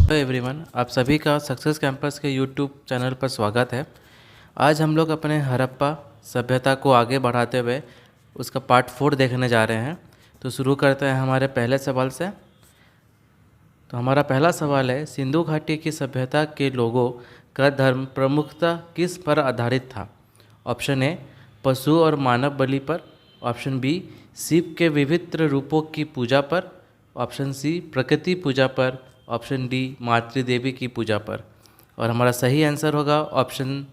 Hello everyone, आप सभी का सक्सेस कैंपस के यूट्यूब चैनल पर स्वागत है। आज हम लोग अपने हड़प्पा सभ्यता को आगे बढ़ाते हुए उसका पार्ट 4 देखने जा रहे हैं। तो शुरू करते हैं हमारे पहले सवाल से। तो हमारा पहला सवाल है, सिंधु घाटी की सभ्यता के लोगों का धर्म प्रमुखतः किस पर आधारित था? ऑप्शन ए, पशु और मानव बलि पर। ऑप्शन बी, शिव के विभिन्न रूपों की पूजा पर। ऑप्शन सी, प्रकृति पूजा पर। ऑप्शन डी, मातृदेवी की पूजा पर। और हमारा सही आंसर होगा ऑप्शन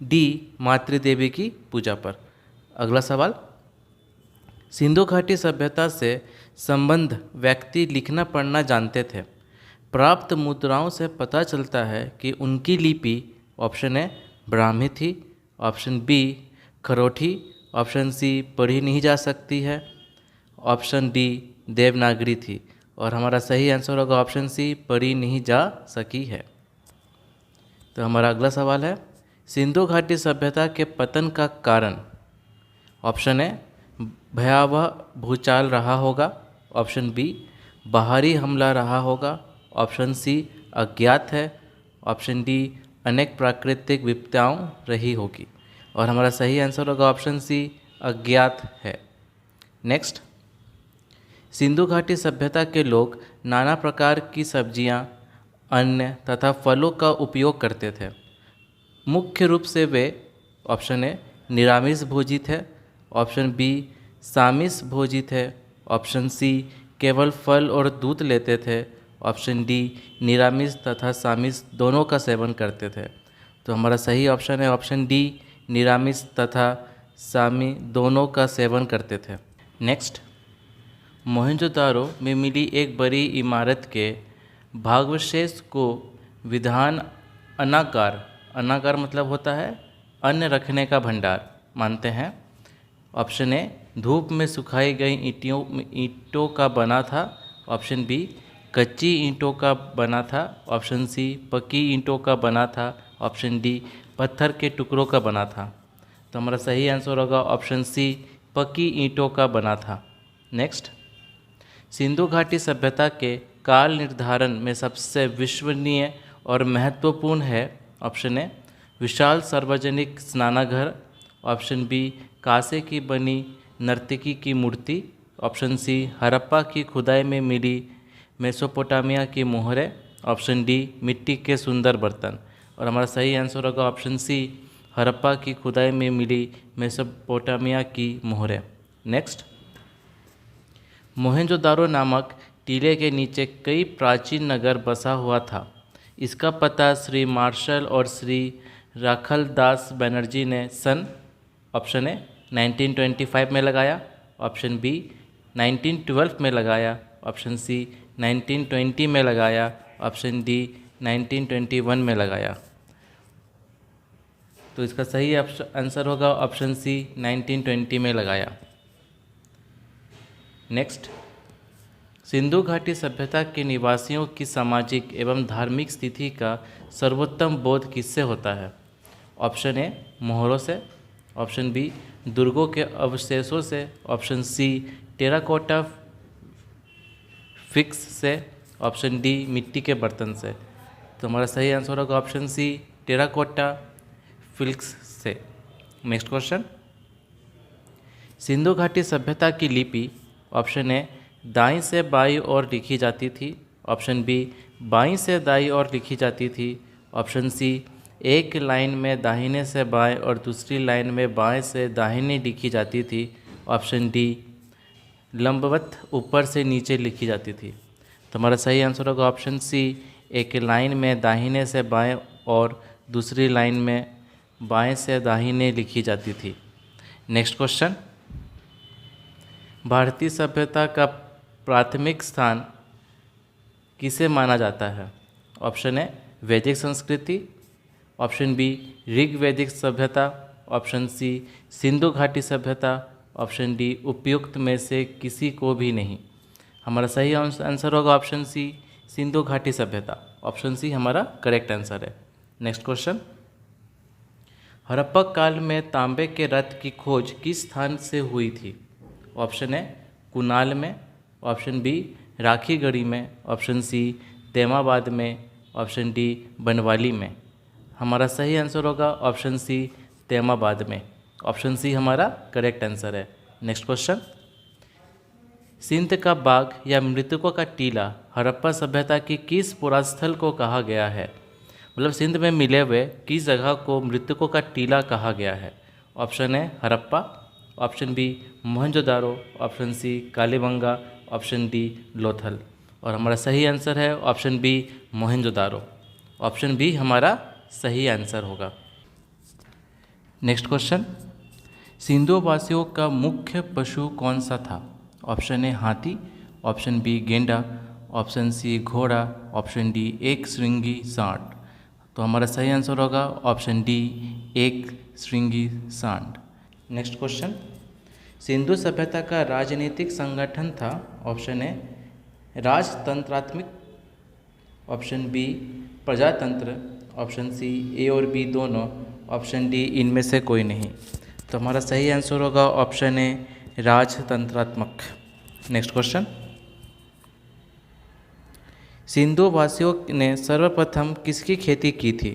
डी, मातृदेवी की पूजा पर। अगला सवाल, सिंधु घाटी सभ्यता से संबंध व्यक्ति लिखना पढ़ना जानते थे। प्राप्त मुद्राओं से पता चलता है कि उनकी लिपि ऑप्शन ए, ब्राह्मी थी। Option B, Kharosthi. Option C, पढ़ी नहीं जा सकती है। ऑप्शन डी, देवनागरी थी। और हमारा सही आंसर होगा ऑप्शन सी, पढ़ी नहीं जा सकी है। तो हमारा अगला सवाल है, सिंधु घाटी सभ्यता के पतन का कारण। ऑप्शन ए, भयावह भूचाल रहा होगा। ऑप्शन बी, बाहरी हमला रहा होगा। ऑप्शन सी, अज्ञात है। ऑप्शन डी, अनेक प्राकृतिक विपदाएं रही होगी। और हमारा सही आंसर होगा ऑप्शन सी, अज्ञात है। नेक्स्ट, सिंधु घाटी सभ्यता के लोग नाना प्रकार की सब्जियां, अन्न तथा फलों का उपयोग करते थे। मुख्य रूप से वे ऑप्शन ए, निरामिष भोजी थे। ऑप्शन बी, सामिष भोजी थे। ऑप्शन सी, केवल फल और दूध लेते थे। ऑप्शन डी, निरामिष तथा सामिष दोनों का सेवन करते थे। तो हमारा सही ऑप्शन है ऑप्शन डी, निरामिष तथा सामी दोनों का सेवन करते थे। नेक्स्ट, मोहनजोदारो में मिली एक बड़ी इमारत के भागवशेष को विधान अनागार, अनागार मतलब होता है अन्न रखने का भंडार, मानते हैं। ऑप्शन ए, धूप में सुखाई गई ईंटों का बना था। ऑप्शन बी, कच्ची ईंटों का बना था। ऑप्शन सी, पक्की ईंटों का बना था। ऑप्शन डी, पत्थर के टुकड़ों का बना था। तो हमारा सही आंसर होगा ऑप्शन सी, पक्की ईंटों का बना था। नेक्स्ट, सिंधु घाटी सभ्यता के काल निर्धारण में सबसे विश्वसनीय और महत्वपूर्ण है। ऑप्शन ए, विशाल सार्वजनिक स्नानाघर। ऑप्शन बी, कांसे की बनी नर्तकी की मूर्ति। ऑप्शन सी, हड़प्पा की खुदाई में मिली मेसोपोटामिया की मोहरें। ऑप्शन डी, मिट्टी के सुंदर बर्तन। और हमारा सही आंसर होगा ऑप्शन सी, हड़प्पा की खुदाई में मिली मेसोपोटामिया की मोहरें। नेक्स्ट, मोहनजोदारो नामक टीले के नीचे कई प्राचीन नगर बसा हुआ था। इसका पता श्री मार्शल और श्री राखलदास बनर्जी ने सन ऑप्शन ए 1925 में लगाया। ऑप्शन बी 1912 में लगाया। ऑप्शन सी 1920 में लगाया। ऑप्शन डी 1921 में लगाया। तो इसका सही आंसर होगा ऑप्शन सी 1920 में लगाया। नेक्स्ट, सिंधु घाटी सभ्यता के निवासियों की सामाजिक एवं धार्मिक स्थिति का सर्वोत्तम बोध किससे होता है? ऑप्शन ए, मोहरों से। ऑप्शन बी, दुर्गों के अवशेषों से। ऑप्शन सी, टेराकोटा फिक्स से। ऑप्शन डी, मिट्टी के बर्तन से। तो हमारा सही आंसर होगा ऑप्शन सी, टेराकोटा फिक्स से। नेक्स्ट क्वेश्चन, सिंधु घाटी सभ्यता की लिपि ऑप्शन ए, दाईं से बाईं ओर लिखी जाती थी। ऑप्शन बी, बाईं से दाईं ओर लिखी जाती थी। ऑप्शन सी, एक लाइन में दाहिने से बाएं और दूसरी लाइन में बाएं से दाहिने लिखी जाती थी। ऑप्शन डी, लंबवत ऊपर से नीचे लिखी जाती थी। तो हमारा सही आंसर होगा ऑप्शन सी, एक लाइन में दाहिने से बाएं और दूसरी लाइन में बाएं से दाहिने लिखी जाती थी। नेक्स्ट क्वेश्चन, भारतीय सभ्यता का प्राथमिक स्थान किसे माना जाता है? ऑप्शन ए, वैदिक संस्कृति। ऑप्शन बी, ऋग्वैदिक सभ्यता। ऑप्शन सी, सिंधु घाटी सभ्यता। ऑप्शन डी, उपयुक्त में से किसी को भी नहीं। हमारा सही आंसर होगा ऑप्शन सी, सिंधु घाटी सभ्यता। ऑप्शन सी हमारा करेक्ट आंसर है। नेक्स्ट क्वेश्चन, हड़प्पा काल में तांबे के रथ की खोज किस स्थान से हुई थी? ऑप्शन ए, कुनाल में। ऑप्शन बी, राखीगढ़ी में। ऑप्शन सी, देमाबाद में, ऑप्शन डी बनवाली में। हमारा सही आंसर होगा ऑप्शन सी देमाबाद में। ऑप्शन सी हमारा करेक्ट आंसर है। नेक्स्ट क्वेश्चन, सिंध का बाग या मृतकों का टीला हड़प्पा सभ्यता की किस पुरास्थल को कहा गया है? मतलब सिंध में मिले हुए किस जगह को मृतकों का टीला कहा गया है? ऑप्शन है Harappa, option B Mohenjodaro, option C Kalibanga, option D Lothal. और हमारा सही आंसर है option B Mohenjodaro. Option B हमारा सही आंसर होगा। नेक्स्ट क्वेश्चन, सिंधु वासियों का मुख्य पशु कौन सा था? ऑप्शन ए हाथी, ऑप्शन बी गेंडा, ऑप्शन सी घोड़ा, ऑप्शन डी एक श्रृंगी सांड। तो हमारा सही आंसर होगा ऑप्शन डी एक श्रृंगी सांड। नेक्स्ट क्वेश्चन, सिंधु सभ्यता का राजनीतिक संगठन था? ऑप्शन ए राजतंत्रात्मक, ऑप्शन बी प्रजातंत्र, ऑप्शन सी ए और बी दोनों, ऑप्शन डी इनमें से कोई नहीं। तो हमारा सही आंसर होगा ऑप्शन ए राजतंत्रात्मक। नेक्स्ट क्वेश्चन, सिंधु वासियों ने सर्वप्रथम किसकी खेती की थी?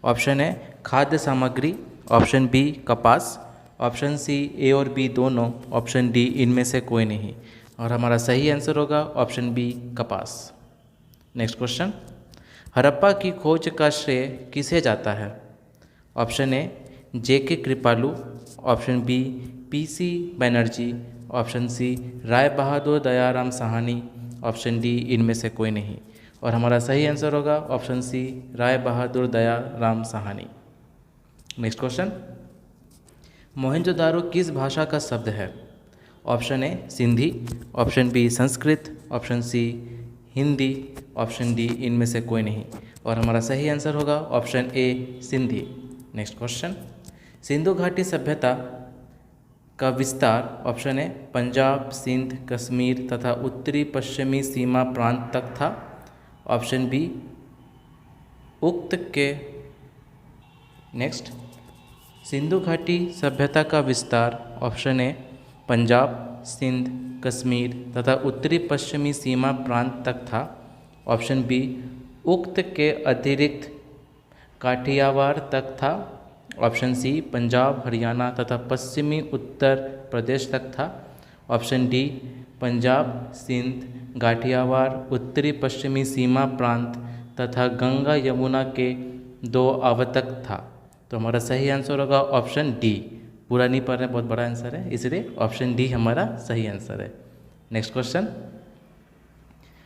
ऑप्शन ए खाद्य सामग्री, ऑप्शन बी कपास, ऑप्शन सी ए और बी दोनों, ऑप्शन डी इनमें से कोई नहीं। और हमारा सही आंसर होगा ऑप्शन बी कपास। नेक्स्ट क्वेश्चन, हड़प्पा की खोज का श्रेय किसे जाता है? Option A J K. Kripalu, option B P C. Banerjee, option C Rai Bahadur Dayaram Sahni, option D इनमें से कोई नहीं। और हमारा सही आंसर होगा option C Rai Bahadur Dayaram Sahni. Next question, Mohenjodaro किस भाषा का शब्द है? Option A Sindhi, option B Sanskrit, option C Hindi, option D इनमें से कोई नहीं। और हमारा सही आंसर होगा option A Sindhi. Next question, Sindhu घाटी सभ्यता का विस्तार ऑप्शन ए पंजाब, सिंध, कश्मीर तथा उत्तरी पश्चिमी सीमा प्रांत तक था, ऑप्शन बी उक्त के। नेक्स्ट, सिंधु घाटी सभ्यता का विस्तार ऑप्शन ए पंजाब, सिंध, कश्मीर तथा उत्तरी पश्चिमी सीमा प्रांत तक था, ऑप्शन बी उक्त के अतिरिक्त काठियावाड़ तक था, ऑप्शन सी पंजाब, हरियाणा तथा पश्चिमी उत्तर प्रदेश तक था, ऑप्शन डी पंजाब, सिंध, गाठियावाड़, उत्तरी पश्चिमी सीमा प्रांत तथा गंगा यमुना के 2 आव तक था। तो हमारा सही आंसर होगा ऑप्शन डी। पूरा नहीं पढ़ रहे, बहुत बड़ा आंसर है, इसलिए ऑप्शन डी हमारा सही आंसर है। नेक्स्ट क्वेश्चन,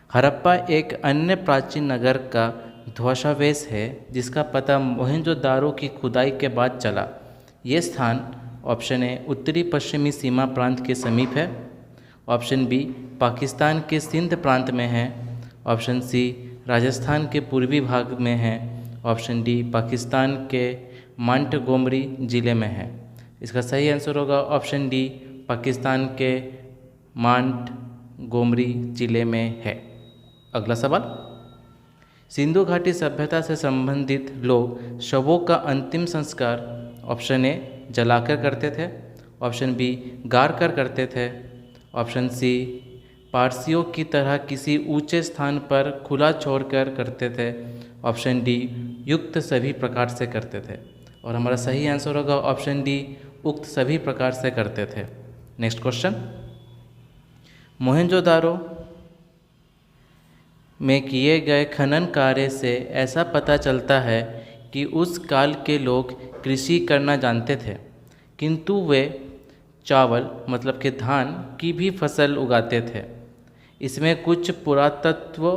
हड़प्पा एक अन्य प्राचीन नगर का ध्वंसावशेष है जिसका पता मोहनजोदारो की खुदाई के बाद चला। ये स्थान ऑप्शन ए उत्तरी पश्चिमी सीमा प्रांत के समीप है, ऑप्शन बी पाकिस्तान के सिंध प्रांत में है, ऑप्शन सी राजस्थान के पूर्वी भाग में है, ऑप्शन डी पाकिस्तान के मांटगोमरी जिले में है। इसका सही आंसर होगा ऑप्शन डी पाकिस्तान के मांटगोमरी जिले में है। अगला सवाल, सिंधु घाटी सभ्यता से संबंधित लोग शवों का अंतिम संस्कार ऑप्शन ए जलाकर करते थे, ऑप्शन बी गाड़ कर करते थे, ऑप्शन सी पारसियों की तरह किसी ऊंचे स्थान पर खुला छोड़कर करते थे, ऑप्शन डी युक्त सभी प्रकार से करते थे। और हमारा सही आंसर होगा ऑप्शन डी उक्त सभी प्रकार से करते थे। नेक्स्ट क्वेश्चन, मोहनजोदारो में किए गए खनन कार्य से ऐसा पता चलता है कि उस काल के लोग कृषि करना जानते थे, किंतु वे चावल मतलब कि धान की भी फसल उगाते थे। इसमें कुछ पुरातत्व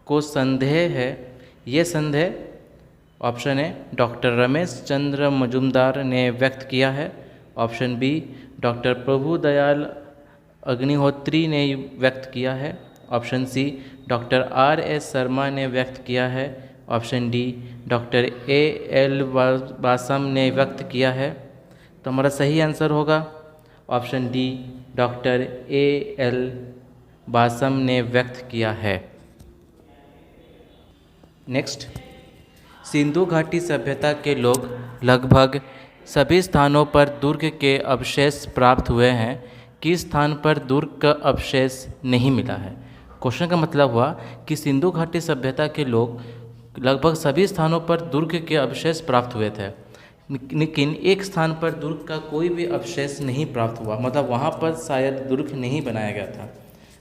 को संदेह है। ये संदेह option A doctor Ramesh Chandra Majumdar ने व्यक्त किया है, option B doctor Prabhudayal Agnihotri ने व्यक्त किया है, ऑप्शन सी डॉक्टर R.S. शर्मा ने व्यक्त किया है, ऑप्शन डी डॉक्टर A.L. बासम ने व्यक्त किया है। तो हमारा सही आंसर होगा ऑप्शन डी डॉक्टर A.L. बासम ने व्यक्त किया है। नेक्स्ट, सिंधु घाटी सभ्यता के लोग लगभग सभी स्थानों पर दुर्ग के अवशेष प्राप्त हुए हैं। किस स्थान पर दुर्ग का अवशेष नहीं मिला है? क्वेश्चन का मतलब हुआ कि सिंधु घाटी सभ्यता के लोग लगभग सभी स्थानों पर दुर्ग के अवशेष प्राप्त हुए थे, लेकिन एक स्थान पर दुर्ग का कोई भी अवशेष नहीं प्राप्त हुआ, मतलब वहाँ पर शायद दुर्ग नहीं बनाया गया था।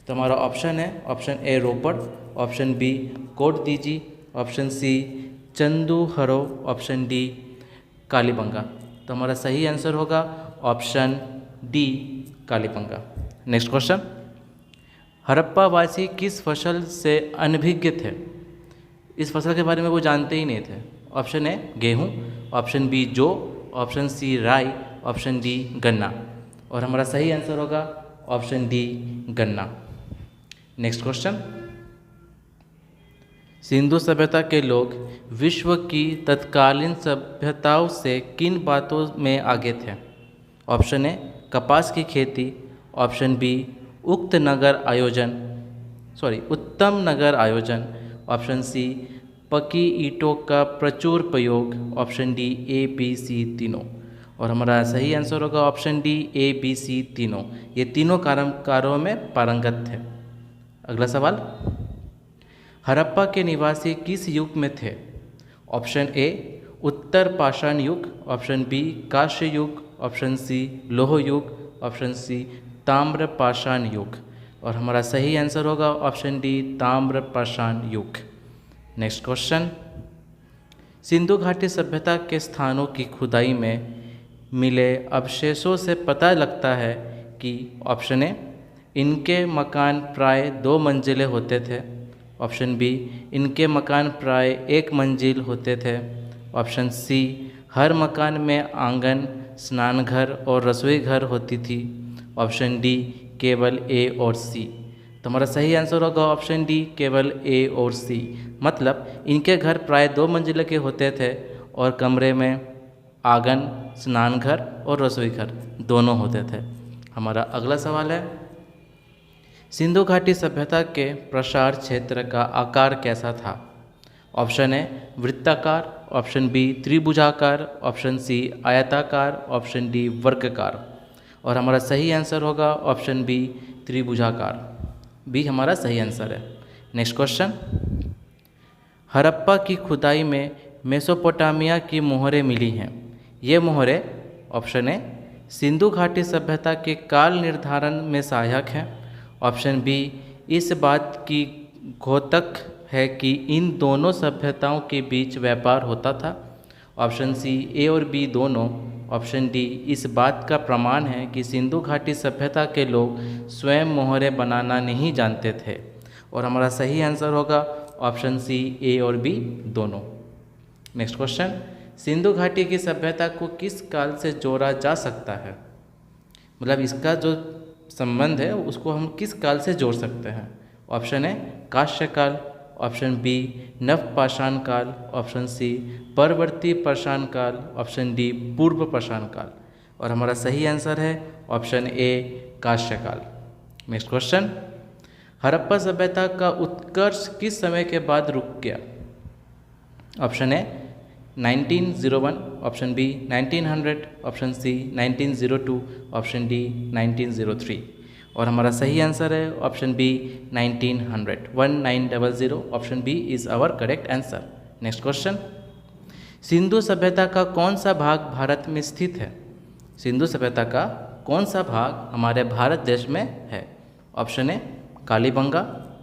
तो हमारा ऑप्शन है option A Ropar, option B Kot Diji, option C Chanhudaro, option D Kalibangan. तो हमारा सही आंसर होगा option D Kalibangan. Next question, हड़प्पावासी किस फसल से अनभिज्ञ थे? इस फसल के बारे में वो जानते ही नहीं थे। ऑप्शन ए गेहूँ, ऑप्शन बी जौ, ऑप्शन सी राई, ऑप्शन डी गन्ना। और हमारा सही आंसर होगा ऑप्शन डी गन्ना। नेक्स्ट क्वेश्चन, सिंधु सभ्यता के लोग विश्व की तत्कालीन सभ्यताओं से किन बातों में आगे थे? ऑप्शन ए कपास की खेती, ऑप्शन बी उत्तम नगर आयोजन, ऑप्शन सी पकी ईंटों का प्रचुर प्रयोग, option D A B C तीनों। और हमारा सही आंसर होगा option D A B C तीनों। ये तीनों कार्यों में पारंगत थे। अगला सवाल, हड़प्पा के निवासी किस युग में थे? ऑप्शन ए उत्तर पाषाण युग, ऑप्शन बी कांस्य युग, ऑप्शन सी लोह युग, ऑप्शन सी ताम्र पाषाण युग। और हमारा सही आंसर होगा ऑप्शन डी ताम्र पाषाण युग। नेक्स्ट क्वेश्चन, सिंधु घाटी सभ्यता के स्थानों की खुदाई में मिले अवशेषों से पता लगता है कि ऑप्शन ए इनके मकान प्राय 2 मंजिले होते थे, ऑप्शन बी इनके मकान प्राय 1 मंजिल होते थे, ऑप्शन सी हर मकान में आंगन, स्नानघर और रसोई घर होती थी, ऑप्शन डी केवल ए और सी। तो हमारा सही आंसर होगा ऑप्शन डी केवल ए और सी। मतलब इनके घर प्राय 2 मंजिले के होते थे और कमरे में आंगन, स्नानघर और रसोई घर दोनों होते थे। हमारा अगला सवाल है, सिंधु घाटी सभ्यता के प्रसार क्षेत्र का आकार कैसा था? ऑप्शन ए वृत्ताकार, ऑप्शन बी त्रिभुजाकार, ऑप्शन सी आयताकार, ऑप्शन डी वर्गाकार। और हमारा सही आंसर होगा ऑप्शन बी त्रिभुजाकार। बी हमारा सही आंसर है। नेक्स्ट क्वेश्चन, हड़प्पा की खुदाई में मेसोपोटामिया की मोहरें मिली हैं। ये मोहरें ऑप्शन ए सिंधु घाटी सभ्यता के काल निर्धारण में सहायक हैं, ऑप्शन बी इस बात की घोतक है कि इन दोनों सभ्यताओं के बीच व्यापार होता था, ऑप्शन सी ए और बी दोनों, ऑप्शन डी इस बात का प्रमाण है कि सिंधु घाटी सभ्यता के लोग स्वयं मोहरें बनाना नहीं जानते थे। और हमारा सही आंसर होगा ऑप्शन सी ए और बी दोनों। नेक्स्ट क्वेश्चन, सिंधु घाटी की सभ्यता को किस काल से जोड़ा जा सकता है? मतलब इसका जो संबंध है उसको हम किस काल से जोड़ सकते हैं? ऑप्शन ए कांस्य काल, ऑप्शन बी नवपाषाण काल, ऑप्शन सी परवर्ती पाषाण काल, ऑप्शन डी पूर्व पाषाण काल। और हमारा सही आंसर है ऑप्शन ए कांस्य काल। नेक्स्ट क्वेश्चन, हड़प्पा सभ्यता का उत्कर्ष किस समय के बाद रुक गया? Option A 1901, option B 1900, option C 1902, option D 1903। और हमारा सही आंसर है option B 1900, option B is our correct answer. Next question, Sindhu सभ्यता का कौन सा भाग भारत में स्थित है? सिंधु सभ्यता का कौन सा भाग हमारे भारत देश में है? Option A Kalibanga,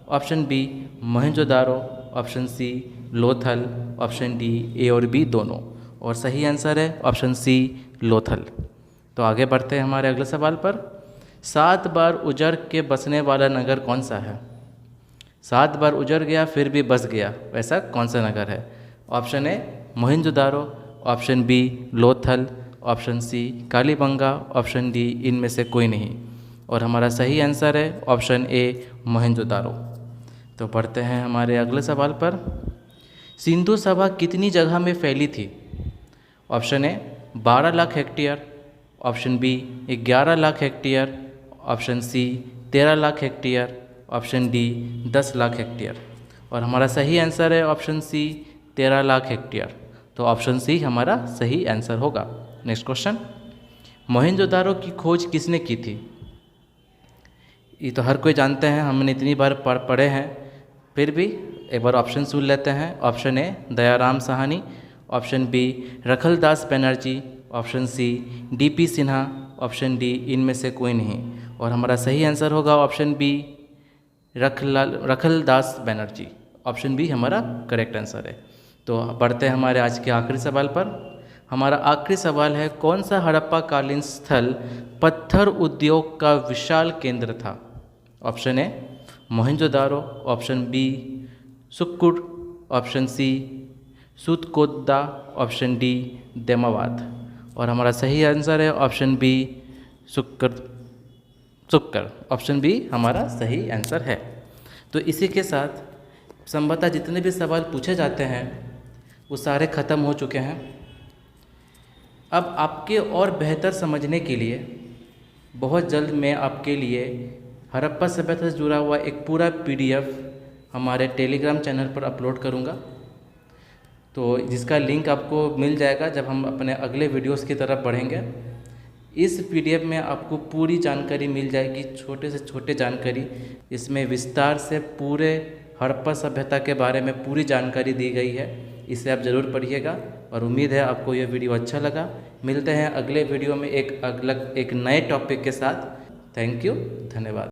option B Mohenjodaro, option C Lothal, option D A और बी दोनों। और सही आंसर है ऑप्शन सी लोथल। तो आगे बढ़ते हैं हमारे अगले सवाल पर। 7 बार उजड़ के बसने वाला नगर कौन सा है? 7 बार उजड़ गया फिर भी बस गया, वैसा कौन सा नगर है? Option A Mohenjodaro, option B Lothal, option C Kalibanga, option D इनमें से कोई नहीं। और हमारा सही आंसर है ऑप्शन ए मोहनजोदारो। तो पढ़ते हैं हमारे अगले सवाल पर। सिंधु सभा कितनी जगह में फैली थी? Option A 12 lakh hectare, option B 11 lakh hectare, option C 13 lakh hectare, option D 10 lakh hectare. और हमारा सही आंसर है ऑप्शन सी 13 लाख हेक्टेयर। तो ऑप्शन सी हमारा सही आंसर होगा। नेक्स्ट क्वेश्चन, मोहनजोदारो की खोज किसने की थी? ये तो हर कोई जानते हैं, हमने इतनी बार पढ़े हैं, फिर भी एक बार ऑप्शन सुन लेते हैं। Option A Dayaram Sahni, option B Rakhaldas Banerji, option C DP Sinha, option D इनमें से कोई नहीं। और हमारा सही आंसर होगा option B Rakhaldas Banerji. Option B हमारा करेक्ट आंसर है। तो बढ़ते हैं हमारे आज के आखिरी सवाल पर। हमारा आखिरी सवाल है, कौन सा हड़प्पा कालीन स्थल पत्थर उद्योग का विशाल केंद्र था? Option A Mohenjodaro, option B Sukkur, option C Sutkotada, option D Demavad. और हमारा सही आंसर है option B Sukkur. Option B हमारा सही आंसर है। तो इसी के साथ संभवतः जितने भी सवाल पूछे जाते हैं वो सारे ख़त्म हो चुके हैं। अब आपके और बेहतर समझने के लिए बहुत जल्द मैं आपके लिए हड़प्पा सभ्यता से जुड़ा हुआ एक पूरा PDF हमारे टेलीग्राम चैनल पर अपलोड करूँगा, तो जिसका लिंक आपको मिल जाएगा जब हम अपने अगले वीडियोस की तरफ बढ़ेंगे। इस PDF में आपको पूरी जानकारी मिल जाएगी, छोटे से छोटे जानकारी। इसमें विस्तार से पूरे हड़प्पा सभ्यता के बारे में पूरी जानकारी दी गई है। इसे आप ज़रूर पढ़िएगा और उम्मीद है आपको ये वीडियो अच्छा लगा। मिलते हैं अगले वीडियो में एक नए टॉपिक के साथ। थैंक यू, धन्यवाद।